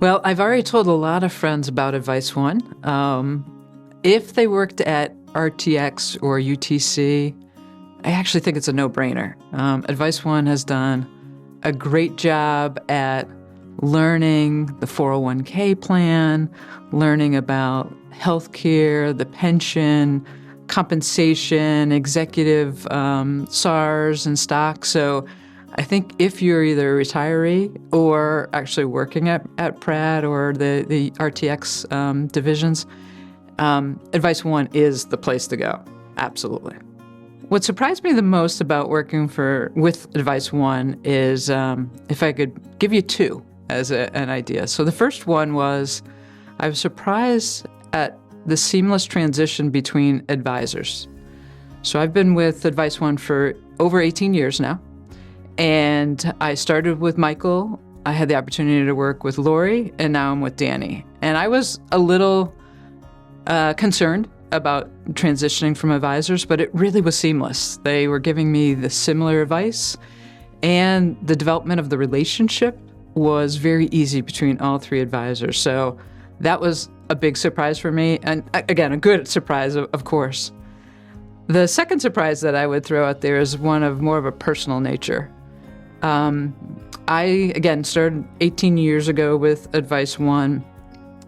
Well, I've already told a lot of friends about AdviceOne. If they worked at RTX or UTC, I actually think it's a no-brainer. AdviceOne has done a great job at learning the 401k plan, learning about healthcare, the pension, compensation, executive SARs and stocks. So I think if you're either a retiree or actually working at Pratt or the RTX divisions, AdviceOne is the place to go. Absolutely. What surprised me the most about working with AdviceOne is, if I could give you two as an idea. So the first one was I was surprised at the seamless transition between advisors. So I've been with AdviceOne for over 18 years now. And I started with Michael. I had the opportunity to work with Lori, and now I'm with Danny. And I was a little concerned about transitioning from advisors, but it really was seamless. They were giving me the similar advice, and the development of the relationship was very easy between all three advisors. So that was a big surprise for me, and again, a good surprise, of course. The second surprise that I would throw out there is one of more of a personal nature. I, again, started 18 years ago with AdviceOne,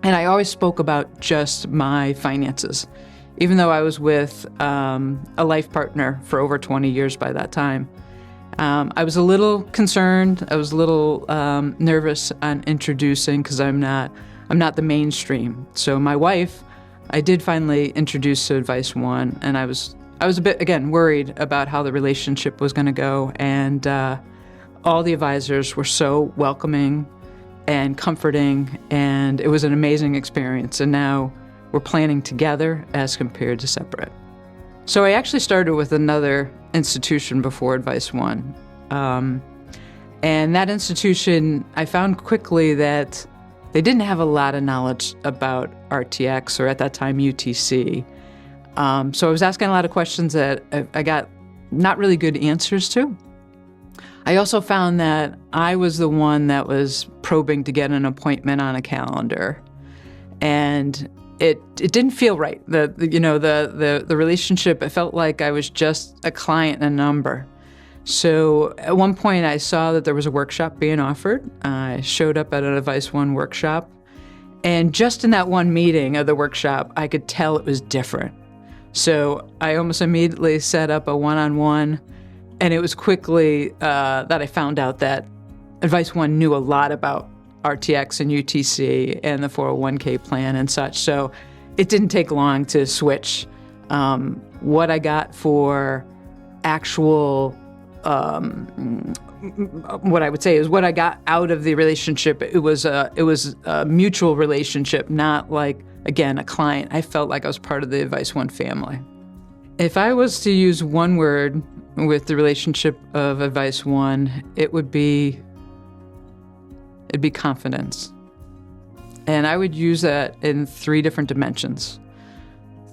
and I always spoke about just my finances, even though I was with a life partner for over 20 years by that time. I was a little concerned. I was a little nervous on introducing because I'm not the mainstream. So my wife, I did finally introduce to AdviceOne, and I was a bit, again, worried about how the relationship was going to go, and all the advisors were so welcoming and comforting, and it was an amazing experience. And now we're planning together as compared to separate. So I actually started with another institution before AdviceOne. And that institution, I found quickly that they didn't have a lot of knowledge about RTX, or at that time UTC. So I was asking a lot of questions that I got not really good answers to. I also found that I was the one that was probing to get an appointment on a calendar, and it didn't feel right. The relationship, it felt like I was just a client and a number. So at one point I saw that there was a workshop being offered. I showed up at an AdviceOne workshop, and just in that one meeting of the workshop, I could tell it was different. So I almost immediately set up a one-on-one, and it was quickly that I found out that AdviceOne knew a lot about RTX and UTC and the 401k plan and such. So it didn't take long to switch. What I got for actual, what I would say is what I got out of the relationship, it was a mutual relationship, not like, again, a client. I felt like I was part of the AdviceOne family. If I was to use one word with the relationship of AdviceOne, it'd be confidence. And I would use that in three different dimensions.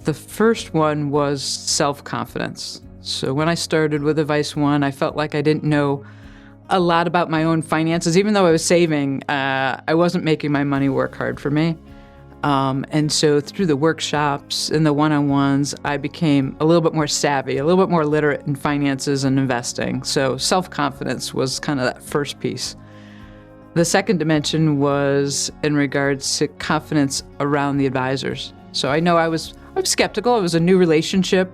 The first one was self-confidence. So when I started with AdviceOne, I felt like I didn't know a lot about my own finances. Even though I was saving, I wasn't making my money work hard for me. And so through the workshops and the one-on-ones, I became a little bit more savvy, a little bit more literate in finances and investing. So self-confidence was kind of that first piece. The second dimension was in regards to confidence around the advisors. So I know I was skeptical. It was a new relationship,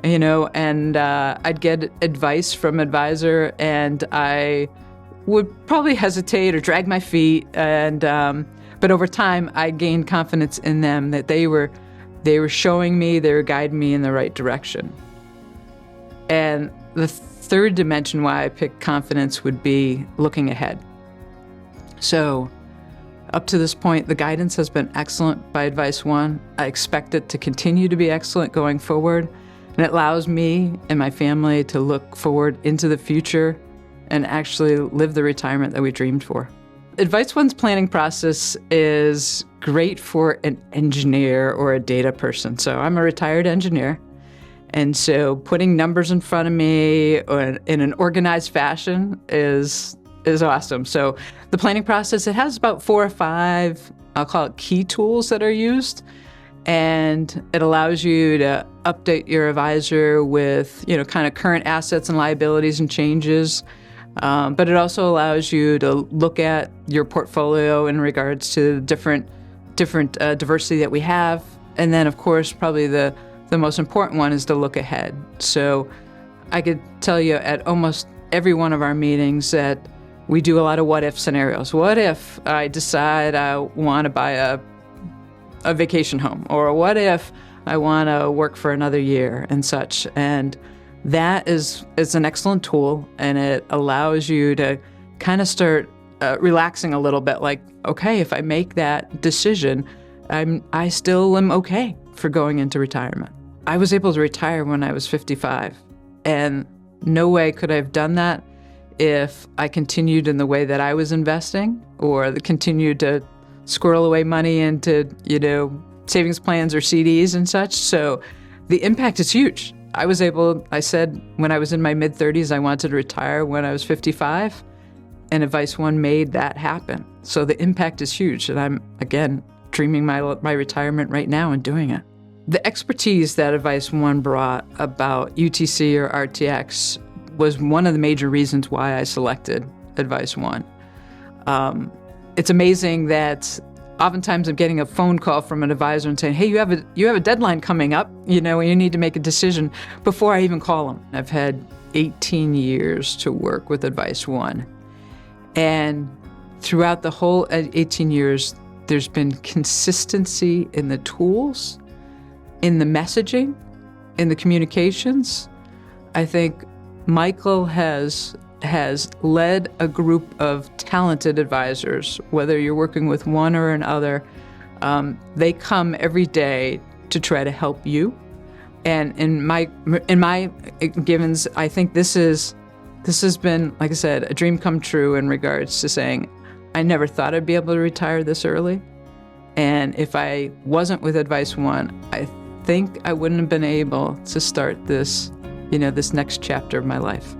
and I'd get advice from an advisor, and I would probably hesitate or drag my feet, but over time, I gained confidence in them that they were showing me, they were guiding me in the right direction. And the third dimension why I picked confidence would be looking ahead. So up to this point, the guidance has been excellent by AdviceOne. I expect it to continue to be excellent going forward. And it allows me and my family to look forward into the future and actually live the retirement that we dreamed for. AdviceOne's planning process is great for an engineer or a data person. So I'm a retired engineer. And so putting numbers in front of me or in an organized fashion is is awesome. So the planning process, it has about 4 or 5, I'll call it key tools that are used. And it allows you to update your advisor with, kind of current assets and liabilities and changes. But it also allows you to look at your portfolio in regards to different diversity that we have. And then, of course, probably the most important one is to look ahead. So I could tell you at almost every one of our meetings that we do a lot of what-if scenarios. What if I decide I want to buy a vacation home? Or what if I want to work for another year and such? And that is an excellent tool, and it allows you to kind of start relaxing a little bit. Like, okay, if I make that decision, I still am okay for going into retirement. I was able to retire when I was 55, and no way could I have done that if I continued in the way that I was investing, or continued to squirrel away money into, savings plans or CDs and such. So the impact is huge. I said when I was in my mid-30s, I wanted to retire when I was 55, and AdviceOne made that happen. So the impact is huge, and I'm, again, dreaming my retirement right now and doing it. The expertise that AdviceOne brought about UTC or RTX was one of the major reasons why I selected AdviceOne. It's amazing that oftentimes I'm getting a phone call from an advisor and saying, hey, you have a deadline coming up, and you need to make a decision before I even call them. I've had 18 years to work with AdviceOne. And throughout the whole 18 years, there's been consistency in the tools, in the messaging, in the communications. I think Michael has led a group of talented advisors, whether you're working with one or another. They come every day to try to help you. And in my givens, I think this has been, like I said, a dream come true in regards to saying, I never thought I'd be able to retire this early. And if I wasn't with AdviceOne, I think I wouldn't have been able to start this, this next chapter of my life.